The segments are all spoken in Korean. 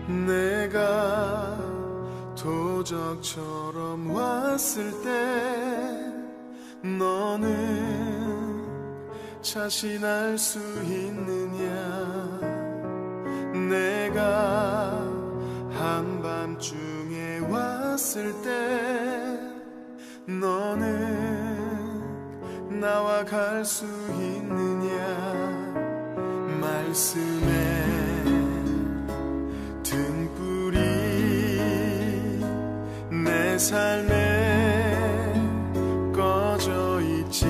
내가 도적처럼 왔을 때 너는 자신할 수 있느냐? 내가 한밤중에 왔을 때 너는 나와 갈 수 있느냐? 말씀에 등불이 내 삶에 꺼져 있지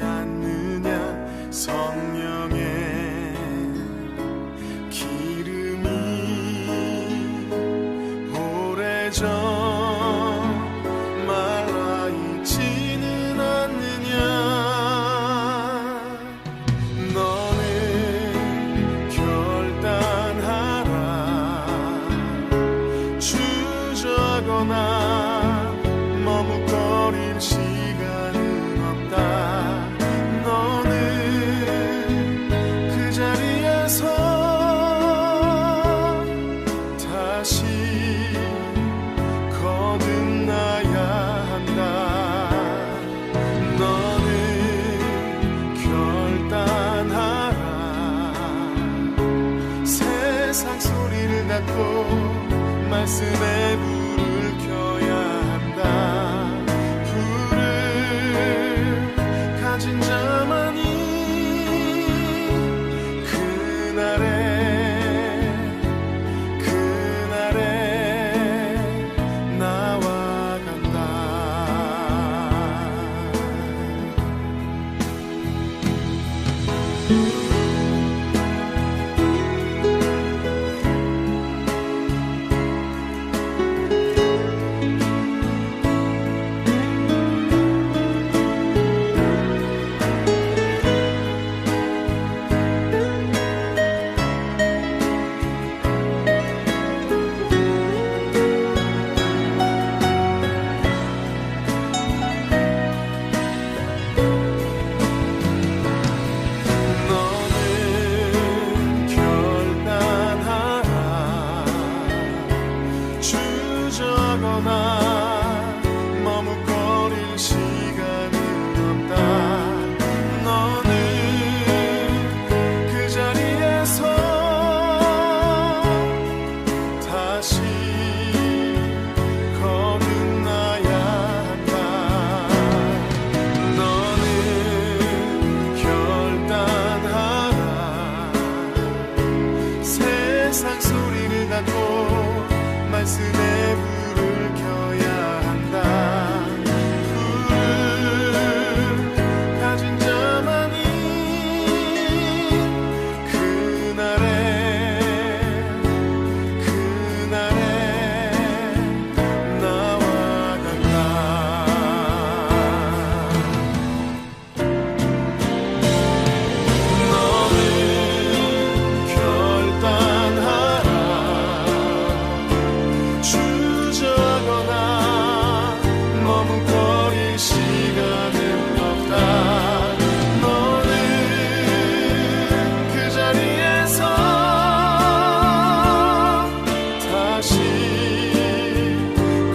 않느냐? 성령의 기름이 오래전 말라있지는 않느냐? 너는 결단하라. 주저거나 머뭇거릴 시간은 없다. 너는 그 자리에서 다시 거듭나야 한다. 너는 결단하라. 세상 소리를 닫고 말씀에 불을 켜야 한다. 불을 가진 자만이 그날에 나와 간다. 너는 결단하라. 주저거나 머뭇거릴 시간은 없다. 너는 그 자리에서 다시 거듭나야 한다. 너는 결단하라. 세상 소리를 닫고 말씀에 불을 켜야 한다. 불을 가진 자만이 그날에 나와 간다. 너는 결단하라. 주저거나 머뭇거릴 시간은 없다. 너는 그 자리에서 다시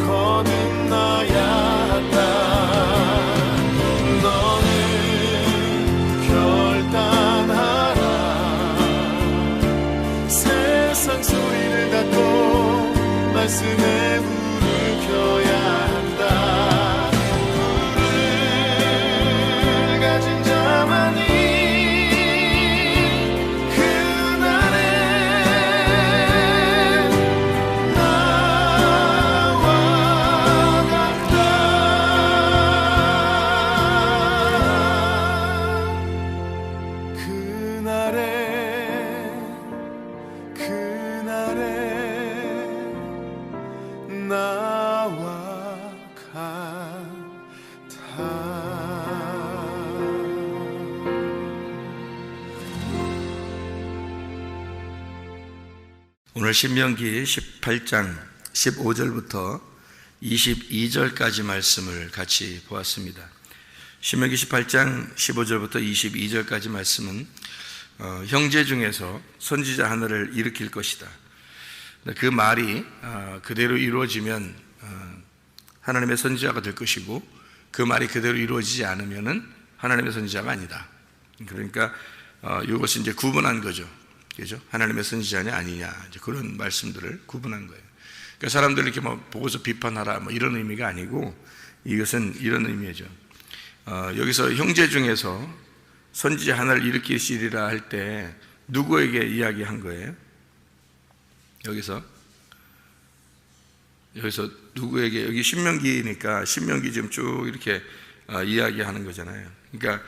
거듭나야 한다. 너는 결단하라. 세상 소리를 닫고 말씀에 불을 켜야 한다. 불을 가진 자만이 그날에 나와 간다. 그날에 나와 같아. 오늘 신명기 18장 15절부터 22절까지 말씀을 같이 보았습니다. 신명기 18장 15절부터 22절까지 말씀은 형제 중에서 선지자 하나를 일으킬 것이다. 그 말이 그대로 이루어지면 하나님의 선지자가 될 것이고, 그 말이 그대로 이루어지지 않으면은 하나님의 선지자가 아니다. 그러니까 이것을 이제 구분한 거죠. 그죠? 하나님의 선지자냐 아니냐, 이제 그런 말씀들을 구분한 거예요. 그러니까 사람들 이렇게 뭐 보고서 비판하라 뭐 이런 의미가 아니고, 이것은 이런 의미죠. 여기서 형제 중에서 선지자 하나를 일으키시리라 할 때 누구에게 이야기한 거예요? 여기서 누구에게, 여기 신명기니까 신명기 지금 쭉 이렇게 이야기하는 거잖아요. 그러니까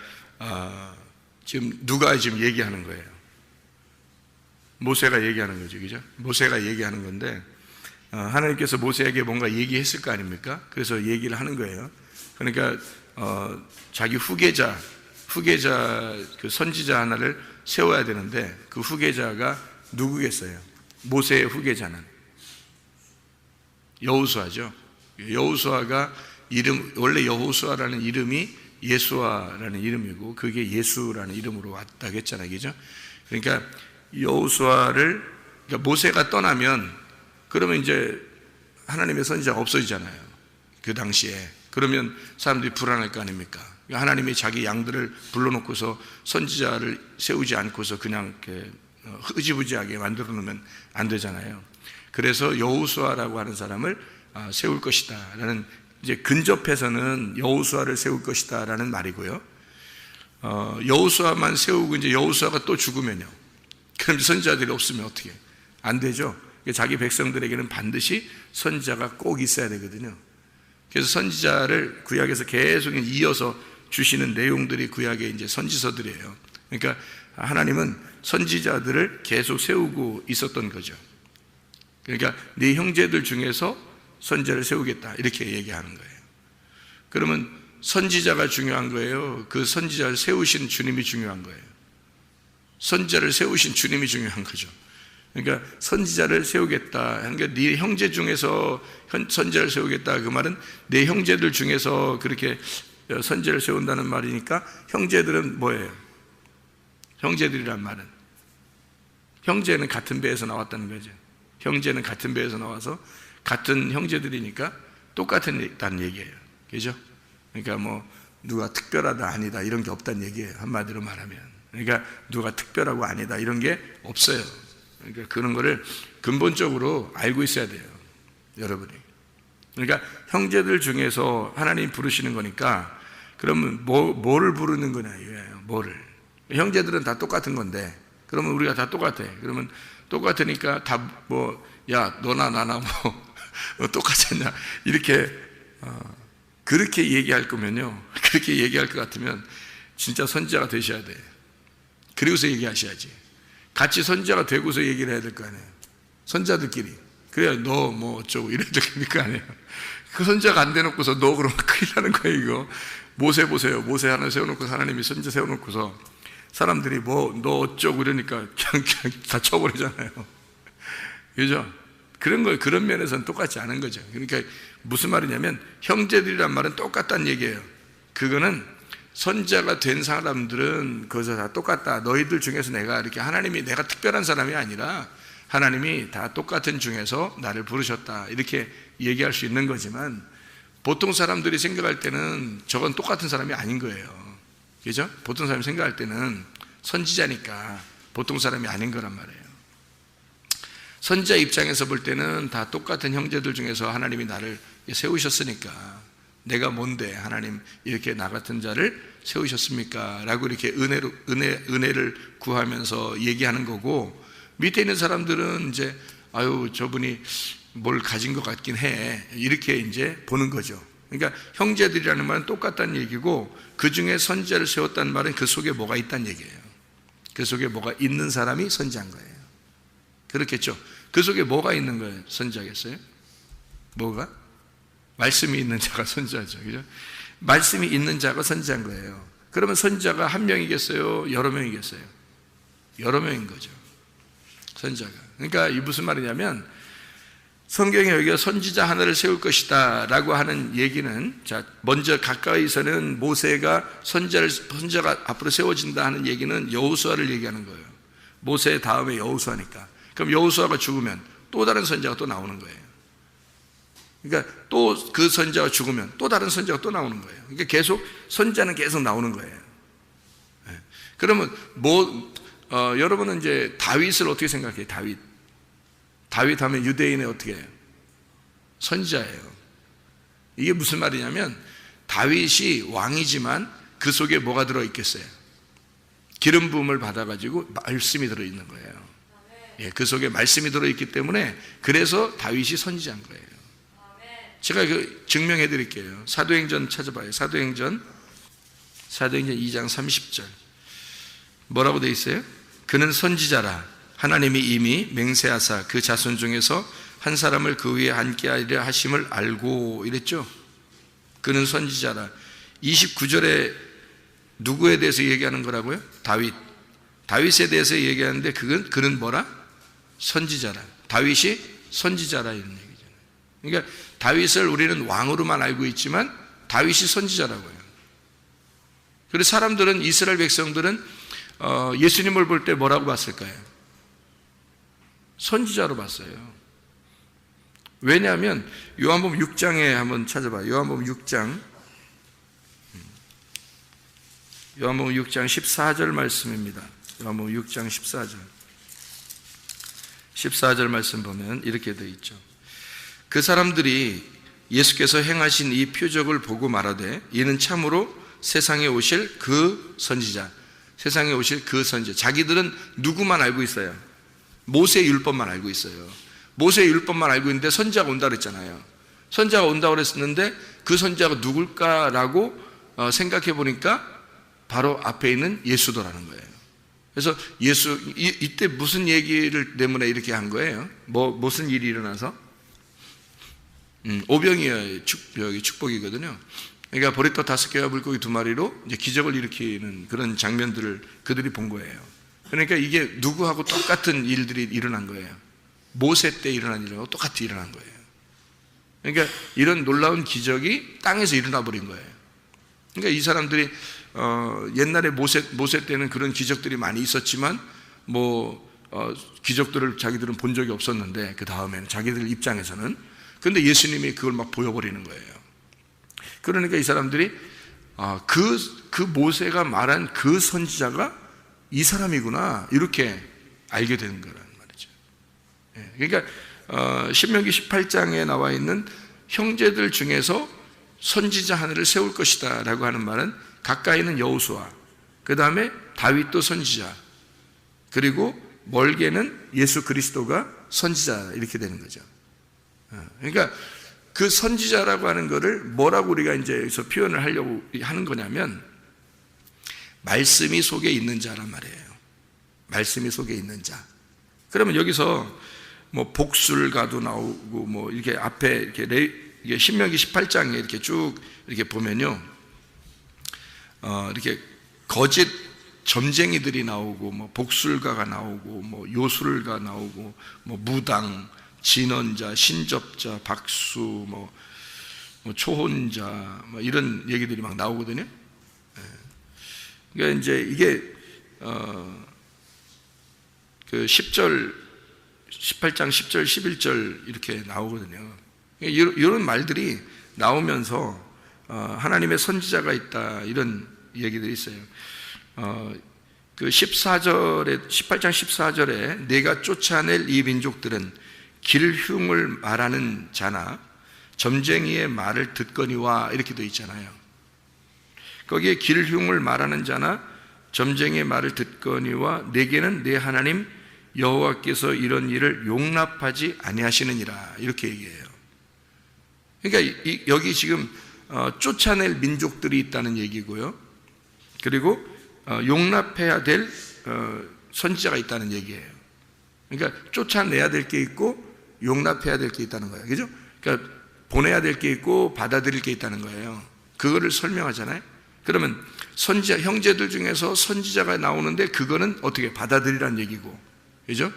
지금 누가 지금 얘기하는 거예요? 모세가 얘기하는 거죠, 그죠? 모세가 얘기하는 건데, 하나님께서 모세에게 뭔가 얘기했을 거 아닙니까? 그래서 얘기를 하는 거예요. 그러니까 자기 후계자 그 선지자 하나를 세워야 되는데, 그 후계자가 누구겠어요? 모세의 후계자는 여호수아죠. 여호수아가 원래 여호수아라는 이름이 예수아라는 이름이고, 그게 예수라는 이름으로 왔다고 했잖아요, 그죠? 그러니까 여호수아를, 그러니까 모세가 떠나면 그러면 이제 하나님의 선지자가 없어지잖아요, 그 당시에. 그러면 사람들이 불안할 거 아닙니까? 하나님이 자기 양들을 불러놓고서 선지자를 세우지 않고서 그냥 이렇게 흐지부지하게 만들어 놓으면 안 되잖아요. 그래서 여호수아라고 하는 사람을 세울 것이다 라는, 이제 근접해서는 여호수아를 세울 것이다 라는 말이고요. 여호수아만 세우고 이제 여호수아가 또 죽으면요, 그럼 선지자들이 없으면 어떻게? 안 되죠. 자기 백성들에게는 반드시 선지자가 꼭 있어야 되거든요. 그래서 선지자를 구약에서 계속 이어서 주시는 내용들이 구약의 이제 선지서들이에요. 그러니까 하나님은 선지자들을 계속 세우고 있었던 거죠. 그러니까 네 형제들 중에서 선지자를 세우겠다 이렇게 얘기하는 거예요. 그러면 선지자가 중요한 거예요? 그 선지자를 세우신 주님이 중요한 거예요? 선지자를 세우신 주님이 중요한 거죠. 그러니까 선지자를 세우겠다. 그러니까 네 형제 중에서 선지자를 세우겠다. 그 말은 네 형제들 중에서 그렇게 선지자를 세운다는 말이니까, 형제들은 뭐예요? 형제들이란 말은, 형제는 같은 배에서 나왔다는 거죠. 형제는 같은 배에서 나와서 같은 형제들이니까 똑같다는 얘기예요. 그죠? 그러니까 뭐 누가 특별하다 아니다 이런 게 없다는 얘기예요, 한마디로 말하면. 그러니까 누가 특별하고 아니다 이런 게 없어요. 그러니까 그런 거를 근본적으로 알고 있어야 돼요, 여러분이. 그러니까 형제들 중에서 하나님 부르시는 거니까, 그러면 뭐를 부르는 거냐 이거예요. 뭐를. 형제들은 다 똑같은 건데, 그러면 우리가 다 똑같아. 그러면 똑같으니까 다 뭐, 야 너나 나나 뭐 똑같았냐 이렇게 그렇게 얘기할 거면요, 그렇게 얘기할 것 같으면 진짜 선지자가 되셔야 돼. 그리고서 얘기하셔야지. 같이 선지자가 되고서 얘기를 해야 될 거 아니에요, 선지자들끼리. 그래야 너 뭐 어쩌고 이래야 될 거 아니에요. 그 선지자가 안 돼놓고서 너 그러면 큰일 나는 거예요. 이거 모세 보세요. 모세 하나 세워놓고 하나님이 선지자 세워놓고서 사람들이 뭐 너 어쩌고 이러니까 그냥 다 쳐버리잖아요. 그죠? 그런 면에서는 똑같지 않은 거죠. 그러니까 무슨 말이냐면, 형제들이란 말은 똑같다는 얘기예요. 그거는 선지자가 된 사람들은 그것을 다 똑같다. 너희들 중에서 내가 특별한 사람이 아니라 하나님이 다 똑같은 중에서 나를 부르셨다 이렇게 얘기할 수 있는 거지만, 보통 사람들이 생각할 때는 저건 똑같은 사람이 아닌 거예요. 그죠? 보통 사람이 생각할 때는 선지자니까 보통 사람이 아닌 거란 말이에요. 선지자 입장에서 볼 때는 다 똑같은 형제들 중에서 하나님이 나를 세우셨으니까, 내가 뭔데 하나님 이렇게 나 같은 자를 세우셨습니까? 라고 이렇게 은혜를 구하면서 얘기하는 거고, 밑에 있는 사람들은 이제 아유 저분이 뭘 가진 것 같긴 해 이렇게 이제 보는 거죠. 그러니까 형제들이라는 말은 똑같다는 얘기고, 그 중에 선지자를 세웠다는 말은 그 속에 뭐가 있다는 얘기예요. 그 속에 뭐가 있는 사람이 선지자인 거예요. 그렇겠죠? 그 속에 뭐가 있는 거예요? 선지자겠어요? 뭐가? 말씀이 있는 자가 선지자죠. 그죠? 말씀이 있는 자가 선지자인 거예요. 그러면 선지자가 한 명이겠어요? 여러 명이겠어요? 여러 명인 거죠, 선지자가. 그러니까 이 무슨 말이냐면, 성경에 여기가 선지자 하나를 세울 것이다 라고 하는 얘기는, 자 먼저 가까이서는 모세가 선지자가 앞으로 세워진다 하는 얘기는 여호수아를 얘기하는 거예요. 모세 다음에 여호수아니까. 그럼 여호수아가 죽으면 또 다른 선지자가 또 나오는 거예요. 그러니까 또 그 선지자가 죽으면 또 다른 선지자가 또 나오는 거예요. 그러니까 계속 선지자는 계속 나오는 거예요. 그러면 여러분은 이제 다윗을 어떻게 생각해요? 다윗 하면 유대인의 어떻게 해요? 선지자예요. 이게 무슨 말이냐면 다윗이 왕이지만 그 속에 뭐가 들어있겠어요? 기름 부음을 받아가지고 말씀이 들어있는 거예요. 예, 그 속에 말씀이 들어있기 때문에 그래서 다윗이 선지자인 거예요. 제가 증명해 드릴게요. 사도행전 찾아봐요. 사도행전 2장 30절 뭐라고 되어 있어요? 그는 선지자라 하나님이 이미 맹세하사 그 자손 중에서 한 사람을 그 위에 앉게 하려 하심을 알고 이랬죠. 그는 선지자라. 29절에 누구에 대해서 얘기하는 거라고요? 다윗에 대해서 얘기하는데 그는 뭐라? 선지자라. 다윗이 선지자라 이런 얘기잖아요. 그러니까 다윗을 우리는 왕으로만 알고 있지만 다윗이 선지자라고요. 그래서 사람들은, 이스라엘 백성들은 예수님을 볼 때 뭐라고 봤을까요? 선지자로 봤어요. 왜냐하면 요한복음 6장에 한번 찾아봐요. 요한복음 6장 14절 말씀입니다. 요한복음 6장 14절 말씀 보면 이렇게 되어 있죠. 그 사람들이 예수께서 행하신 이 표적을 보고 말하되 이는 참으로 세상에 오실 그 선지자, 세상에 오실 그 선지자. 자기들은 누구만 알고 있어요? 모세의 율법만 알고 있어요. 모세의 율법만 알고 있는데 선지자가 온다 그랬잖아요. 선지자가 온다고 그랬었는데 그 선지자가 누굴까라고 생각해 보니까 바로 앞에 있는 예수더라는 거예요. 그래서 이때 무슨 얘기를 때문에 이렇게 한 거예요? 무슨 일이 일어나서? 오병이어의 축복이거든요. 그러니까 보리떡 5개와 물고기 2마리로 이제 기적을 일으키는 그런 장면들을 그들이 본 거예요. 그러니까 이게 누구하고 똑같은 일들이 일어난 거예요. 모세 때 일어난 일하고 똑같이 일어난 거예요. 그러니까 이런 놀라운 기적이 땅에서 일어나 버린 거예요. 그러니까 이 사람들이 옛날에 모세 때는 그런 기적들이 많이 있었지만 기적들을 자기들은 본 적이 없었는데 그 다음에는 자기들 입장에서는, 근데 예수님이 그걸 막 보여버리는 거예요. 그러니까 이 사람들이 그 모세가 말한 그 선지자가 이 사람이구나 이렇게 알게 되는 거란 말이죠. 그러니까 신명기 18장에 나와 있는 형제들 중에서 선지자 하나를 세울 것이다 라고 하는 말은 가까이는 여호수아, 그 다음에 다윗도 선지자, 그리고 멀게는 예수 그리스도가 선지자 이렇게 되는 거죠. 그러니까 그 선지자라고 하는 것을 뭐라고 우리가 이제 여기서 표현을 하려고 하는 거냐면 말씀이 속에 있는 자란 말이에요. 말씀이 속에 있는 자. 그러면 여기서 복술가도 나오고 이렇게 앞에 이게 신명기 18장에 이렇게 쭉 이렇게 보면요, 이렇게 거짓 점쟁이들이 나오고 복술가가 나오고 요술가 나오고 무당, 진언자, 신접자, 박수, 초혼자, 이런 얘기들이 막 나오거든요. 그러니까 이제 이게 그 18장 10절, 11절 이렇게 나오거든요. 이런 말들이 나오면서 하나님의 선지자가 있다 이런 얘기들이 있어요. 그 18장 14절에 내가 쫓아낼 이 민족들은 길흉을 말하는 자나 점쟁이의 말을 듣거니와 이렇게 되어 있잖아요. 거기에 길흉을 말하는 자나 점쟁이의 말을 듣거니와 내게는 내 하나님 여호와께서 이런 일을 용납하지 아니하시느니라 이렇게 얘기해요. 그러니까 여기 지금 쫓아낼 민족들이 있다는 얘기고요, 그리고 용납해야 될 선지자가 있다는 얘기예요. 그러니까 쫓아내야 될 게 있고 용납해야 될 게 있다는 거예요. 그죠? 그러니까 보내야 될 게 있고 받아들일 게 있다는 거예요. 그거를 설명하잖아요. 그러면 선지자, 형제들 중에서 선지자가 나오는데 그거는 어떻게 받아들이라는 얘기고, 그죠?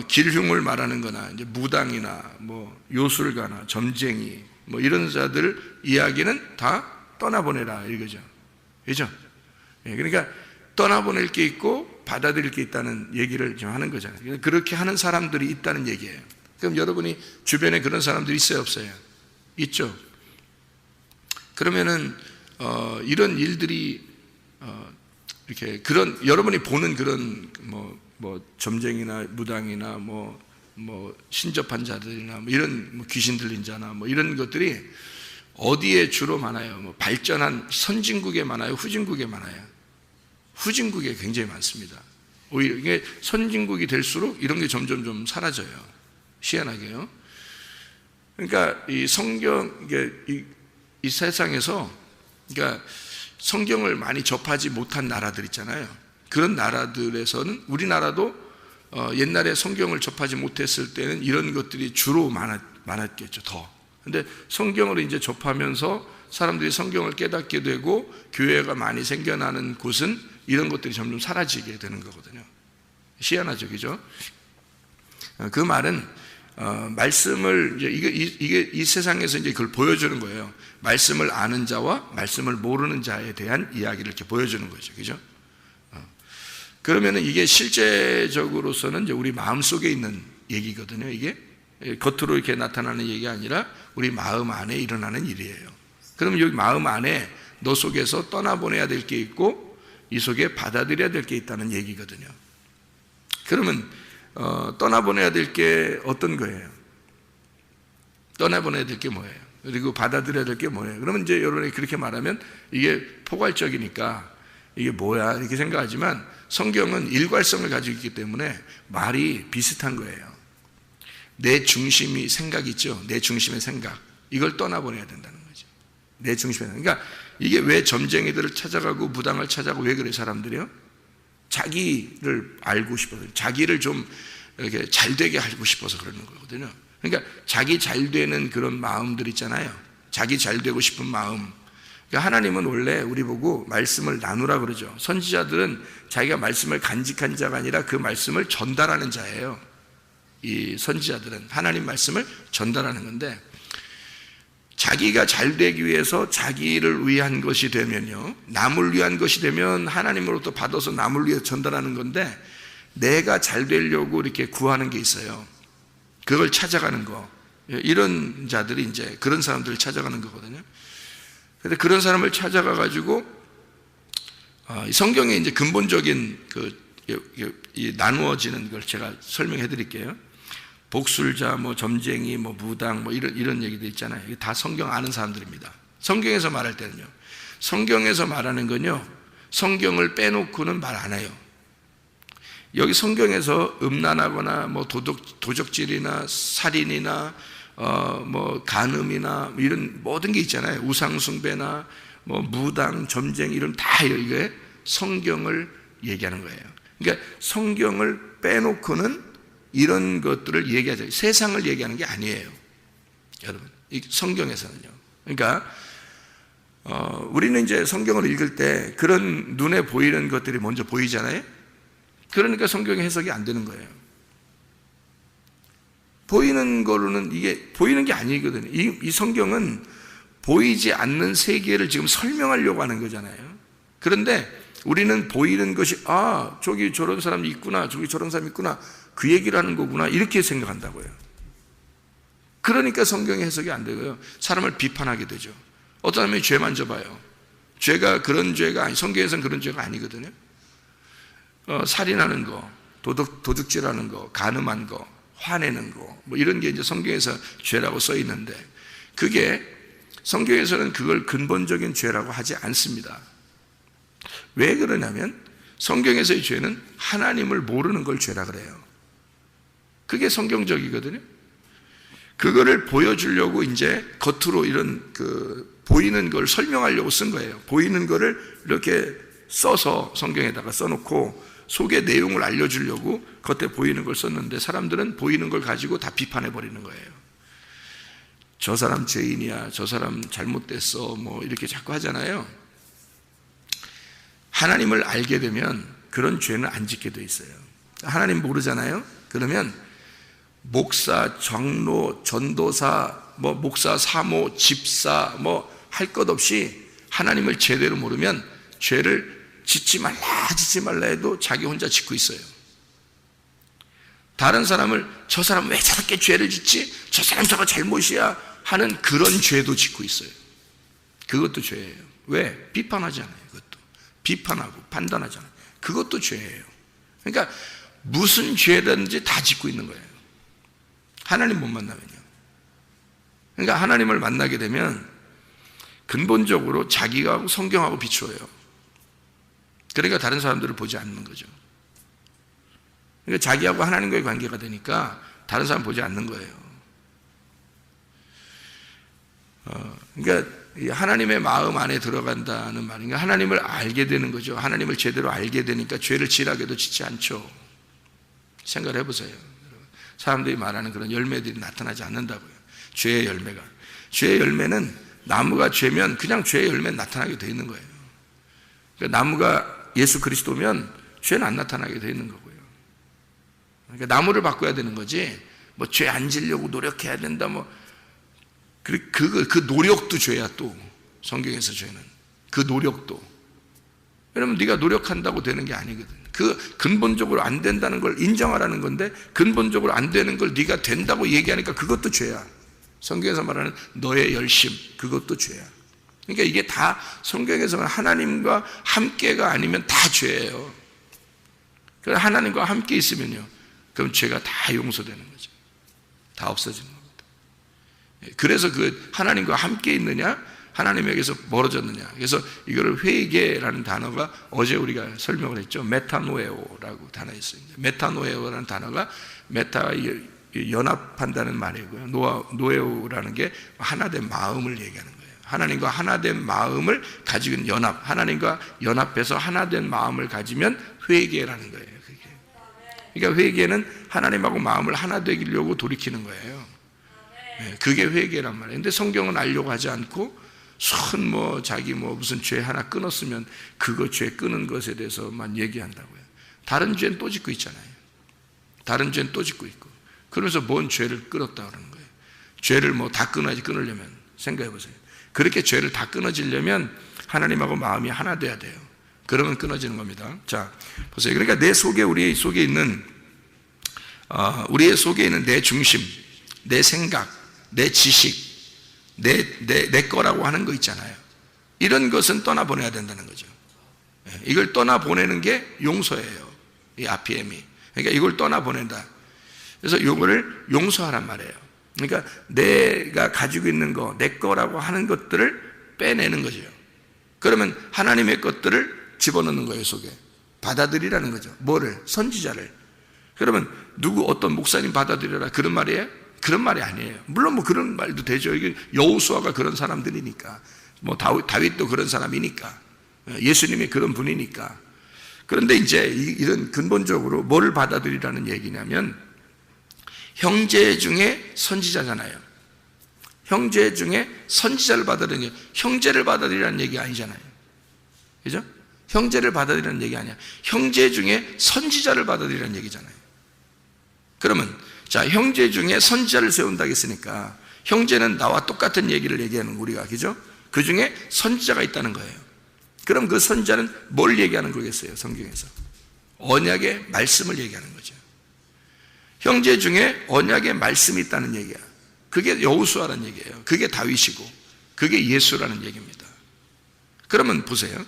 길흉을 말하는 거나 이제 무당이나 요술가나 점쟁이 이런 자들 이야기는 다 떠나보내라 이거죠. 그죠? 그러니까 떠나보낼 게 있고 받아들일 게 있다는 얘기를 지금 하는 거잖아요. 그렇게 하는 사람들이 있다는 얘기예요. 그럼 여러분이 주변에 그런 사람들이 있어요, 없어요? 있죠. 그러면은 이런 일들이 이렇게 그런 여러분이 보는 그런 뭐 점쟁이나 무당이나 뭐 신접한 자들이나 뭐 이런 뭐 귀신 들린 자나 뭐 이런 것들이 어디에 주로 많아요? 뭐 발전한 선진국에 많아요? 후진국에 많아요? 후진국에 굉장히 많습니다. 오히려 이게 선진국이 될수록 이런 게 점점 좀 사라져요. 희한하게요. 그러니까 이 성경 이 세상에서 그러니까 성경을 많이 접하지 못한 나라들 있잖아요. 그런 나라들에서는 우리나라도 옛날에 성경을 접하지 못했을 때는 이런 것들이 주로 많았겠죠. 더. 근데 성경을 이제 접하면서 사람들이 성경을 깨닫게 되고 교회가 많이 생겨나는 곳은 이런 것들이 점점 사라지게 되는 거거든요. 희한하죠, 그죠? 그 말은 말씀을 이게 이 세상에서 이제 그걸 보여주는 거예요. 말씀을 아는 자와 말씀을 모르는 자에 대한 이야기를 이렇게 보여주는 거죠, 그죠? 그러면은 이게 실제적으로서는 이제 우리 마음 속에 있는 얘기거든요. 이게 겉으로 이렇게 나타나는 얘기가 아니라 우리 마음 안에 일어나는 일이에요. 그러면 여기 마음 안에 너 속에서 떠나보내야 될 게 있고 이 속에 받아들여야 될 게 있다는 얘기거든요. 그러면 떠나보내야 될 게 어떤 거예요? 떠나보내야 될 게 뭐예요? 그리고 받아들여야 될 게 뭐예요? 그러면 이제 여러분이 그렇게 말하면 이게 포괄적이니까 이게 뭐야 이렇게 생각하지만 성경은 일괄성을 가지고 있기 때문에 말이 비슷한 거예요. 내 중심이 생각 있죠? 내 중심의 생각 이걸 떠나보내야 된다는 거죠. 내 중심의 생각. 그러니까 이게 왜 점쟁이들을 찾아가고 무당을 찾아가고 왜 그래 사람들이요? 자기를 알고 싶어서 자기를 좀 이렇게 잘되게 알고 싶어서 그러는 거거든요. 그러니까 자기 잘되는 그런 마음들 있잖아요. 자기 잘되고 싶은 마음. 그러니까 하나님은 원래 우리 보고 말씀을 나누라 그러죠. 선지자들은 자기가 말씀을 간직한 자가 아니라 그 말씀을 전달하는 자예요. 이 선지자들은 하나님 말씀을 전달하는 건데 자기가 잘되기 위해서 자기를 위한 것이 되면요 남을 위한 것이 되면 하나님으로부터 받아서 남을 위해 전달하는 건데 내가 잘 되려고 이렇게 구하는 게 있어요. 그걸 찾아가는 거. 이런 자들이 이제 그런 사람들을 찾아가는 거거든요. 그런데 그런 사람을 찾아가 가지고 성경에 이제 근본적인 이 나누어지는 걸 제가 설명해 드릴게요. 복술자, 뭐 점쟁이, 뭐 무당, 뭐 이런 얘기도 있잖아요. 이게 다 성경 아는 사람들입니다. 성경에서 말할 때는요. 성경에서 말하는 건요. 성경을 빼놓고는 말 안 해요. 여기 성경에서 음란하거나 뭐 도적질이나 살인이나 뭐 간음이나 이런 모든 게 있잖아요. 우상숭배나 뭐 무당, 점쟁이 이런 다 이게 성경을 얘기하는 거예요. 그러니까 성경을 빼놓고는 이런 것들을 얘기하죠. 세상을 얘기하는 게 아니에요. 여러분, 이 성경에서는요. 그러니까 우리는 이제 성경을 읽을 때 그런 눈에 보이는 것들이 먼저 보이잖아요. 그러니까 성경의 해석이 안 되는 거예요. 보이는 거로는 이게 보이는 게 아니거든요. 이 성경은 보이지 않는 세계를 지금 설명하려고 하는 거잖아요. 그런데 우리는 보이는 것이 저기 저런 사람이 있구나, 저기 저런 사람이 있구나, 그 얘기를 하는 거구나 이렇게 생각한다고요. 그러니까 성경의 해석이 안 되고요. 사람을 비판하게 되죠. 어떤 사람이 죄만 져봐요. 죄가 그런 죄가 아니, 성경에서는 그런 죄가 아니거든요. 살인하는 거, 도둑질하는 거, 간음한 거, 화내는 거, 뭐 이런 게 이제 성경에서 죄라고 써 있는데 그게 성경에서는 그걸 근본적인 죄라고 하지 않습니다. 왜 그러냐면 성경에서의 죄는 하나님을 모르는 걸 죄라 그래요. 그게 성경적이거든요. 그거를 보여주려고 이제 겉으로 이런 보이는 걸 설명하려고 쓴 거예요. 보이는 거를 이렇게 써서 성경에다가 써놓고 속의 내용을 알려주려고 겉에 보이는 걸 썼는데 사람들은 보이는 걸 가지고 다 비판해 버리는 거예요. 저 사람 죄인이야, 저 사람 잘못됐어, 뭐 이렇게 자꾸 하잖아요. 하나님을 알게 되면 그런 죄는 안 짓게 돼 있어요. 하나님 모르잖아요. 그러면 목사, 장로, 전도사, 뭐 목사, 사모, 집사, 뭐 할 것 없이 하나님을 제대로 모르면 죄를 짓지 말라 해도 자기 혼자 짓고 있어요. 다른 사람을 저 사람 왜 저렇게 죄를 짓지? 저 사람 저거 잘못이야 하는 그런 죄도 짓고 있어요. 그것도 죄예요. 왜? 비판하잖아요. 그것도 비판하고 판단하잖아요. 그것도 죄예요. 그러니까 무슨 죄든지 다 짓고 있는 거예요. 하나님 못 만나면요. 그러니까 하나님을 만나게 되면 근본적으로 자기가 성경하고 비추어요. 그러니까 다른 사람들을 보지 않는 거죠. 그러니까 자기하고 하나님과의 관계가 되니까 다른 사람 보지 않는 거예요. 그러니까 하나님의 마음 안에 들어간다는 말인가, 하나님을 알게 되는 거죠. 하나님을 제대로 알게 되니까 죄를 지나게도 짓지 않죠. 생각을 해보세요. 사람들이 말하는 그런 열매들이 나타나지 않는다고요. 죄의 열매가. 죄의 열매는 나무가 죄면 그냥 죄의 열매는 나타나게 되어 있는 거예요. 그러니까 나무가 예수 그리스도면 죄는 안 나타나게 되어 있는 거고요. 그러니까 나무를 바꿔야 되는 거지, 뭐 죄 안 지려고 노력해야 된다, 뭐 그 노력도 죄야. 또 성경에서 죄는 그 노력도. 왜냐면 네가 노력한다고 되는 게 아니거든. 그 근본적으로 안 된다는 걸 인정하라는 건데, 근본적으로 안 되는 걸 네가 된다고 얘기하니까 그것도 죄야. 성경에서 말하는 너의 열심, 그것도 죄야. 그러니까 이게 다 성경에서 말하는 하나님과 함께가 아니면 다 죄예요. 그래서 하나님과 함께 있으면요, 그럼 죄가 다 용서되는 거죠. 다 없어지는 겁니다. 그래서 그 하나님과 함께 있느냐, 하나님에게서 멀어졌느냐. 그래서 이거를 회개라는 단어가 어제 우리가 설명을 했죠. 메타노에오라고 단어가 있습니다. 메타노에오라는 단어가 연합한다는 말이고요. 노에오라는 게 하나된 마음을 얘기하는 거예요. 하나님과 하나된 마음을 가지고 있는 연합, 하나님과 연합해서 하나된 마음을 가지면 회개라는 거예요. 그러니까 회개는 하나님하고 마음을 하나 되기려고 돌이키는 거예요. 그게 회개란 말이에요. 근데 성경은 알려고 하지 않고 자기 무슨 죄 하나 끊었으면 그거 죄 끊은 것에 대해서만 얘기한다고요. 다른 죄는 또 짓고 있잖아요. 다른 죄는 또 짓고 있고. 그러면서 뭔 죄를 끊었다 그러는 거예요. 죄를 다 끊으려면 생각해 보세요. 그렇게 죄를 다 끊어지려면 하나님하고 마음이 하나 돼야 돼요. 그러면 끊어지는 겁니다. 자, 보세요. 그러니까 우리의 속에 있는 내 중심, 내 생각, 내 지식, 내 거라고 하는 거 있잖아요. 이런 것은 떠나보내야 된다는 거죠. 이걸 떠나보내는 게 용서예요. 이 RPM이. 그러니까 이걸 떠나보낸다. 그래서 이거를 용서하란 말이에요. 그러니까 내가 가지고 있는 거, 내 거라고 하는 것들을 빼내는 거죠. 그러면 하나님의 것들을 집어넣는 거예요, 속에. 받아들이라는 거죠. 뭐를? 선지자를. 그러면 어떤 목사님 받아들여라, 그런 말이에요? 그런 말이 아니에요. 물론 그런 말도 되죠. 이게 여호수아가 그런 사람들이니까, 다윗도 그런 사람이니까, 예수님이 그런 분이니까. 그런데 이제 이런 근본적으로 뭐를 받아들이라는 얘기냐면, 형제 중에 선지자잖아요. 형제 중에 선지자를 받아들이는 게, 형제를 받아들이라는 얘기 아니잖아요. 그죠? 형제를 받아들이라는 얘기 아니야. 형제 중에 선지자를 받아들이라는 얘기잖아요. 그러면 자, 형제 중에 선지자를 세운다고 했으니까 형제는 나와 똑같은 얘기를 얘기하는 우리가, 그죠? 그 중에 선지자가 있다는 거예요. 그럼 그 선지자는 뭘 얘기하는 거겠어요? 성경에서 언약의 말씀을 얘기하는 거죠. 형제 중에 언약의 말씀이 있다는 얘기야. 그게 여호수아라는 얘기예요. 그게 다윗이고 그게 예수라는 얘기입니다. 그러면 보세요.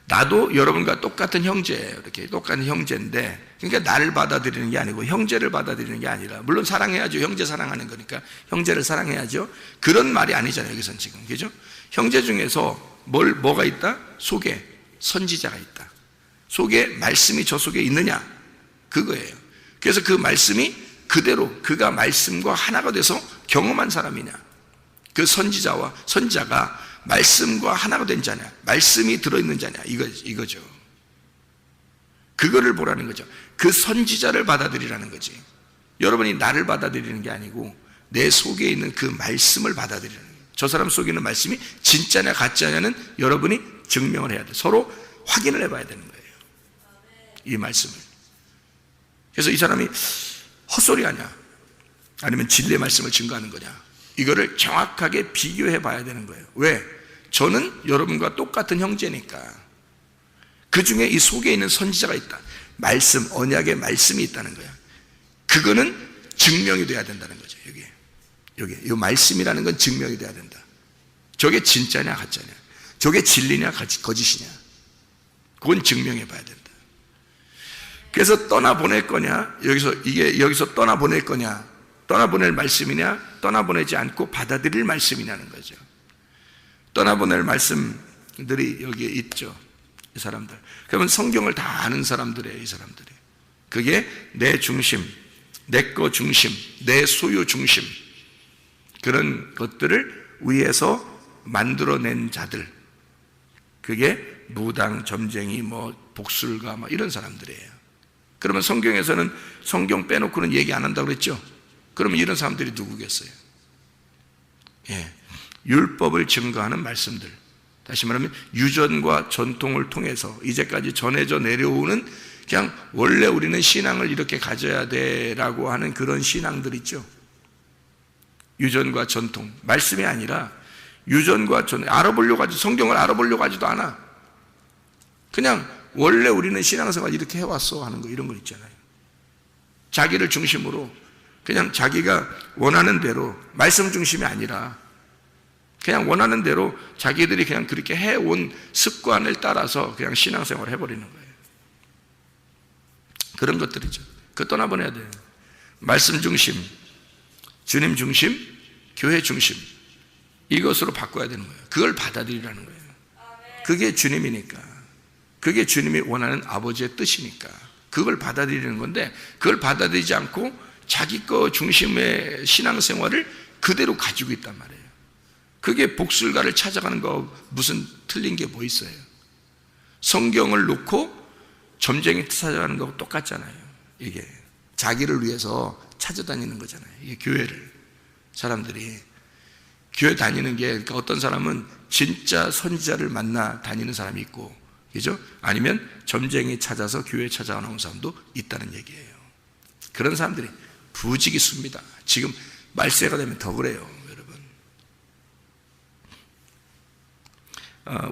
나도 여러분과 똑같은 형제예요. 이렇게 똑같은 형제인데, 그러니까 나를 받아들이는 게 아니고 형제를 받아들이는 게 아니라, 물론 사랑해야죠. 형제 사랑하는 거니까 형제를 사랑해야죠. 그런 말이 아니잖아요, 여기선 지금. 그죠? 형제 중에서 뭐가 있다? 속에 선지자가 있다. 속에 말씀이 저 속에 있느냐? 그거예요. 그래서 그 말씀이 그대로 그가 말씀과 하나가 돼서 경험한 사람이냐? 그 선지자가 말씀과 하나가 된 자냐, 말씀이 들어있는 자냐, 이거죠. 그거를 보라는 거죠. 그 선지자를 받아들이라는 거지. 여러분이 나를 받아들이는 게 아니고 내 속에 있는 그 말씀을 받아들이라는 거예요. 저 사람 속에 있는 말씀이 진짜냐 가짜냐는 여러분이 증명을 해야 돼. 서로 확인을 해봐야 되는 거예요, 이 말씀을. 그래서 이 사람이 헛소리 하냐, 아니면 진리의 말씀을 증거하는 거냐, 이거를 정확하게 비교해 봐야 되는 거예요. 왜? 저는 여러분과 똑같은 형제니까 그 중에 이 속에 있는 선지자가 있다. 말씀, 언약의 말씀이 있다는 거야. 그거는 증명이 돼야 된다는 거죠. 여기 이 말씀이라는 건 증명이 돼야 된다. 저게 진짜냐 가짜냐, 저게 진리냐 거짓이냐, 그건 증명해 봐야 된다. 그래서 떠나보낼 거냐, 여기서 떠나보낼 거냐, 떠나보낼 말씀이냐, 떠나보내지 않고 받아들일 말씀이냐는 거죠. 떠나보낼 말씀들이 여기에 있죠. 이 사람들. 그러면 성경을 다 아는 사람들이에요. 이 사람들이. 그게 내 중심, 내 거 중심, 내 소유 중심, 그런 것들을 위해서 만들어낸 자들, 그게 무당, 점쟁이, 복술가 이런 사람들이에요. 그러면 성경에서는 성경 빼놓고는 얘기 안 한다고 그랬죠. 그러면 이런 사람들이 누구겠어요? 율법을 증거하는 말씀들, 다시 말하면 유전과 전통을 통해서 이제까지 전해져 내려오는, 그냥 원래 우리는 신앙을 이렇게 가져야 돼라고 하는 그런 신앙들 있죠. 유전과 전통, 말씀이 아니라 유전과 전통, 알아보려고 하지, 성경을 알아보려고 하지도 않아. 그냥 원래 우리는 신앙생활 이렇게 해왔어 하는 거, 이런 거 있잖아요. 자기를 중심으로 그냥 자기가 원하는 대로, 말씀 중심이 아니라 그냥 원하는 대로 자기들이 그냥 그렇게 해온 습관을 따라서 그냥 신앙생활을 해버리는 거예요. 그런 것들이죠. 그거 떠나보내야 돼요. 말씀 중심, 주님 중심, 교회 중심, 이것으로 바꿔야 되는 거예요. 그걸 받아들이라는 거예요. 그게 주님이니까, 그게 주님이 원하는 아버지의 뜻이니까 그걸 받아들이는 건데, 그걸 받아들이지 않고 자기 거 중심의 신앙생활을 그대로 가지고 있단 말이에요. 그게 복술가를 찾아가는 거 무슨 틀린 게 뭐 있어요? 성경을 놓고 점쟁이 찾아가는 거하고 똑같잖아요. 이게 자기를 위해서 찾아다니는 거잖아요. 이게 교회를, 사람들이 교회 다니는 게, 그러니까 어떤 사람은 진짜 선지자를 만나 다니는 사람이 있고, 그죠? 아니면 점쟁이 찾아서 교회 찾아오는 사람도 있다는 얘기예요. 그런 사람들이 부지기수입니다. 지금 말세가 되면 더 그래요, 여러분.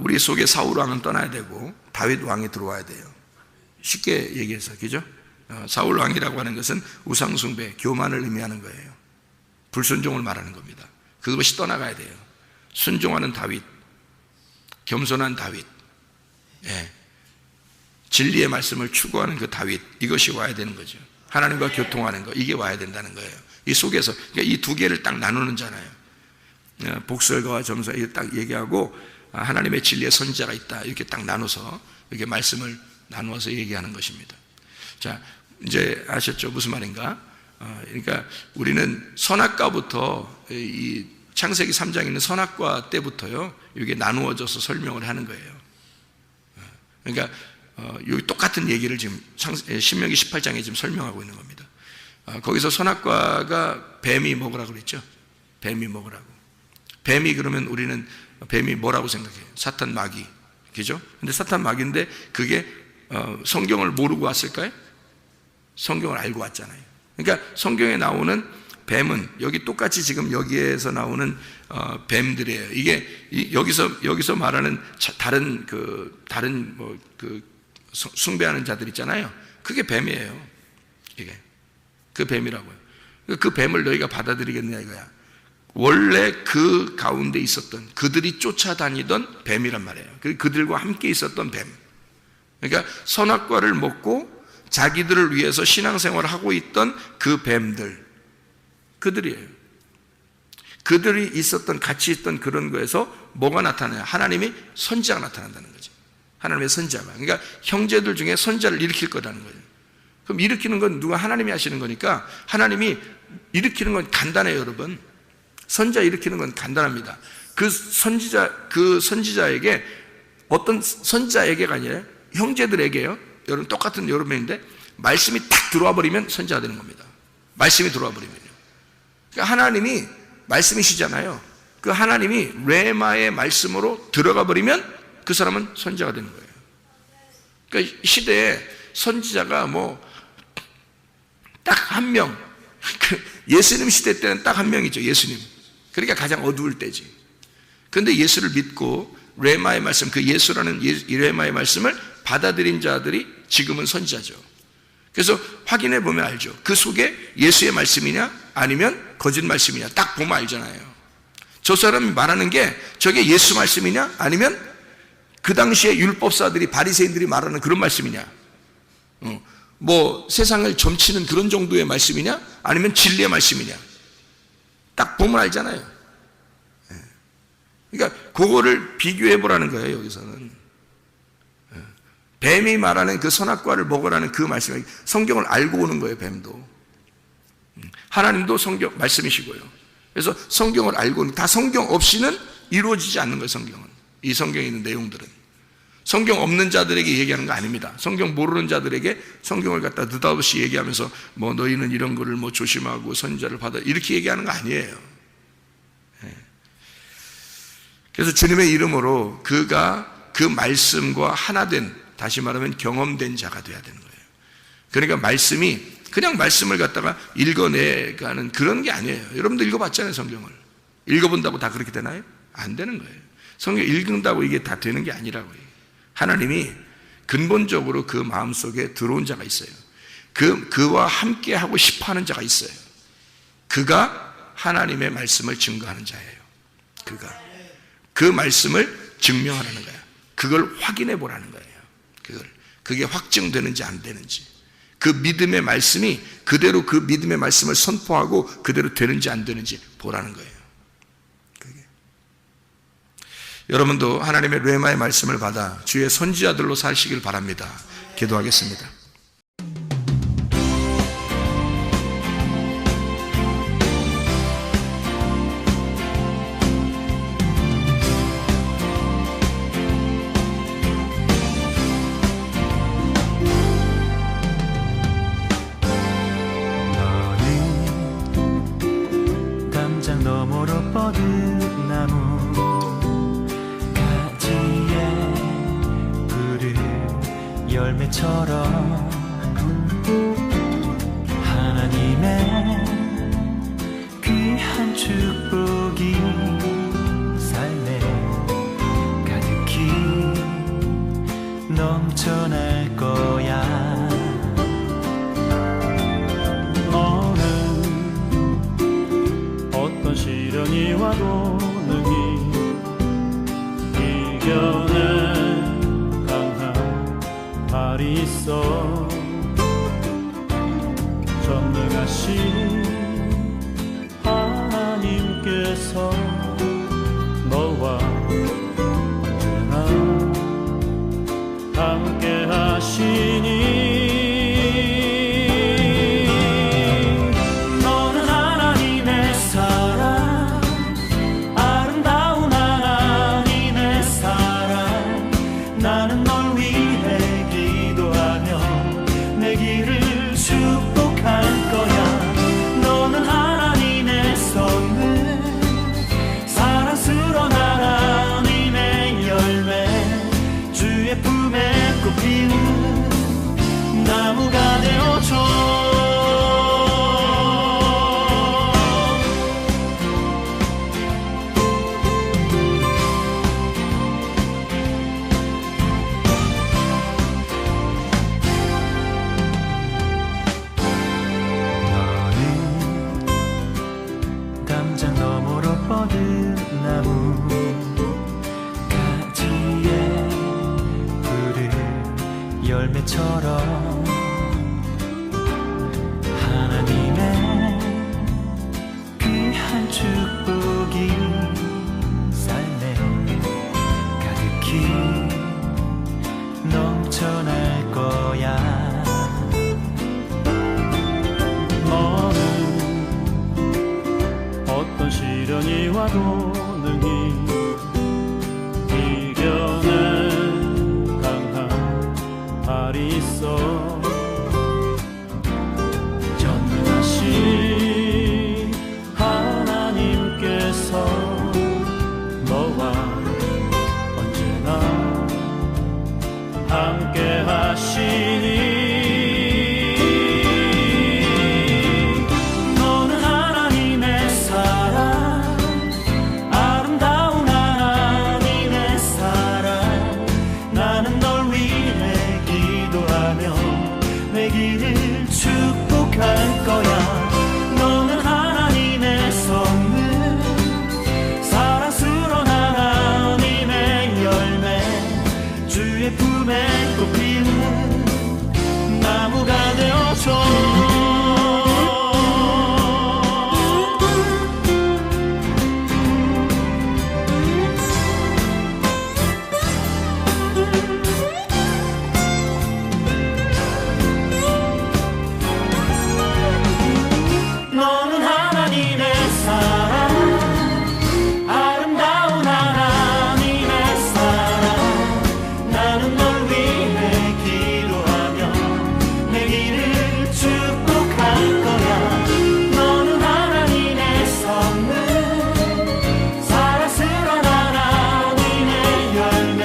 우리 속에 사울 왕은 떠나야 되고 다윗 왕이 들어와야 돼요. 쉽게 얘기해서, 그죠? 사울 왕이라고 하는 것은 우상숭배, 교만을 의미하는 거예요. 불순종을 말하는 겁니다. 그것이 떠나가야 돼요. 순종하는 다윗, 겸손한 다윗, 진리의 말씀을 추구하는 그 다윗, 이것이 와야 되는 거죠. 하나님과 교통하는 거, 이게 와야 된다는 거예요. 이 속에서, 그러니까 이 두 개를 딱 나누는잖아요. 복설가와 점사, 이렇게 딱 얘기하고, 하나님의 진리의 선지자가 있다, 이렇게 딱 나눠서 이렇게 말씀을 나누어서 얘기하는 것입니다. 자, 이제 아셨죠? 무슨 말인가? 그러니까 우리는 선악과부터, 이 창세기 3장에 있는 선악과 때부터요, 이게 나누어져서 설명을 하는 거예요. 그러니까 여기 똑같은 얘기를 지금 신명기 18장에 지금 설명하고 있는 겁니다. 거기서 선악과가 뱀이 먹으라고 그랬죠. 뱀이 먹으라고. 뱀이, 그러면 우리는 뱀이 뭐라고 생각해요? 사탄 마귀, 그죠? 근데 사탄 마귀인데 그게 성경을 모르고 왔을까요? 성경을 알고 왔잖아요. 그러니까 성경에 나오는 뱀은 여기 똑같이 지금 여기에서 나오는 뱀들이에요. 이게 여기서 말하는 다른 숭배하는 자들 있잖아요. 그게 뱀이에요. 이게 그 뱀이라고요. 그 뱀을 너희가 받아들이겠느냐 이거야. 원래 그 가운데 있었던, 그들이 쫓아다니던 뱀이란 말이에요. 그들과 함께 있었던 뱀. 그러니까 선악과를 먹고 자기들을 위해서 신앙생활을 하고 있던 그 뱀들, 그들이에요. 그들이 있었던, 같이 있던 그런 거에서 뭐가 나타나요? 하나님이 선지자가 나타난다는 거죠. 하나님의 선지자가. 그러니까 형제들 중에 선지자를 일으킬 거라는 거예요. 그럼 일으키는 건 누가? 하나님이 하시는 거니까, 하나님이 일으키는 건 간단해요, 여러분. 선지자 일으키는 건 간단합니다. 그 선지자에게, 어떤 선지자에게가 아니라 형제들에게요, 여러분 똑같은 여러분인데 말씀이 딱 들어와 버리면 선지자가 되는 겁니다. 말씀이 들어와 버리면요. 그러니까 하나님이 말씀이시잖아요. 그 하나님이 레마의 말씀으로 들어가 버리면 그 사람은 선지자가 되는 거예요. 그러니까 시대에 선지자가 딱 한 명, 예수님 시대 때는 딱 한 명이죠. 예수님. 그러니까 가장 어두울 때지. 그런데 예수를 믿고 레마의 말씀, 그 예수라는 레마의 말씀을 받아들인 자들이 지금은 선지자죠. 그래서 확인해 보면 알죠. 그 속에 예수의 말씀이냐 아니면 거짓 말씀이냐 딱 보면 알잖아요. 저 사람이 말하는 게 저게 예수 말씀이냐 아니면 그 당시에 율법사들이 바리새인들이 말하는 그런 말씀이냐, 뭐 세상을 점치는 그런 정도의 말씀이냐 아니면 진리의 말씀이냐 딱 보면 알잖아요. 그러니까 그거를 비교해 보라는 거예요. 여기서는 뱀이 말하는 그 선악과를 먹으라는 그 말씀, 성경을 알고 오는 거예요. 뱀도 하나님도 성경 말씀이시고요. 그래서 성경을 알고, 다 성경 없이는 이루어지지 않는 거예요. 성경은, 이 성경에 있는 내용들은 성경 없는 자들에게 얘기하는 거 아닙니다. 성경 모르는 자들에게 성경을 갖다 느닷없이 얘기하면서 뭐 너희는 이런 거를 뭐 조심하고 선지자를 받아 이렇게 얘기하는 거 아니에요. 그래서 주님의 이름으로 그가 그 말씀과 하나 된, 다시 말하면 경험된 자가 돼야 되는 거예요. 그러니까 말씀이 그냥 말씀을 갖다가 읽어내가는 그런 게 아니에요. 여러분도 읽어봤잖아요. 성경을 읽어본다고 다 그렇게 되나요? 안 되는 거예요. 성경 읽는다고 이게 다 되는 게 아니라고요. 하나님이 근본적으로 그 마음속에 들어온 자가 있어요. 그와 함께 하고 싶어하는 자가 있어요. 그가 하나님의 말씀을 증거하는 자예요. 그가 그 말씀을 증명하라는 거야. 그걸 확인해 보라는 거예요. 그게 확증되는지 안 되는지, 그 믿음의 말씀이 그대로 그 믿음의 말씀을 선포하고 그대로 되는지 안 되는지 보라는 거예요. 여러분도 하나님의 레마의 말씀을 받아 주의 선지자들로 사시길 바랍니다. 기도하겠습니다. 너는 담장 너머로 뻗은 나무 열매처럼 하나님의 귀한 축복이 삶에 가득히 넘쳐날 거야. 너는 어떤 시련이 와도 능히 이겨내 발이 있어. 전능하신 하나님께서 너와 언제나 함께 하시니 너는 하나님의 사랑, 아름다운 하나님의 사랑. 나는 널 위해 내 길을 축복할 거야. 너는 하나님의 선물, 사랑스러운 하나님의 열매, 주의 품에 꽃 피우는 나무가 되어줘. 뻗은 나무 가지에 푸른 열매처럼 하나님의 귀한 축복이 삶에 가득히 넘쳐날 거야. 너는 어떤 시련이 와도 능히 이겨낸 강한 발이 있어. 전능하신 하나님께서 너와 언제나 함께 하시니 너는 하나님의 사랑, 길을 축복할 거야. 너는 하나님의 선물, 사랑스러운 하나님의 열매, 주의 품에 꽃피는 나무가 되어줘. 너는 하나님의 사랑, 아름다운 하나님의 사랑. 나는 널 위해 기도하며 내 길을 축복할 거야. 너는 하나님의 선물, 사랑스러운 하나님의 열매,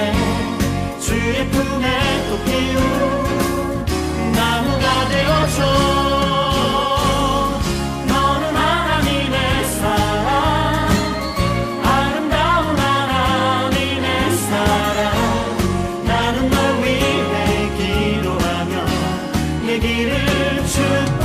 주의 품에 꽃 피운 나무가 되어줘. 길을 축복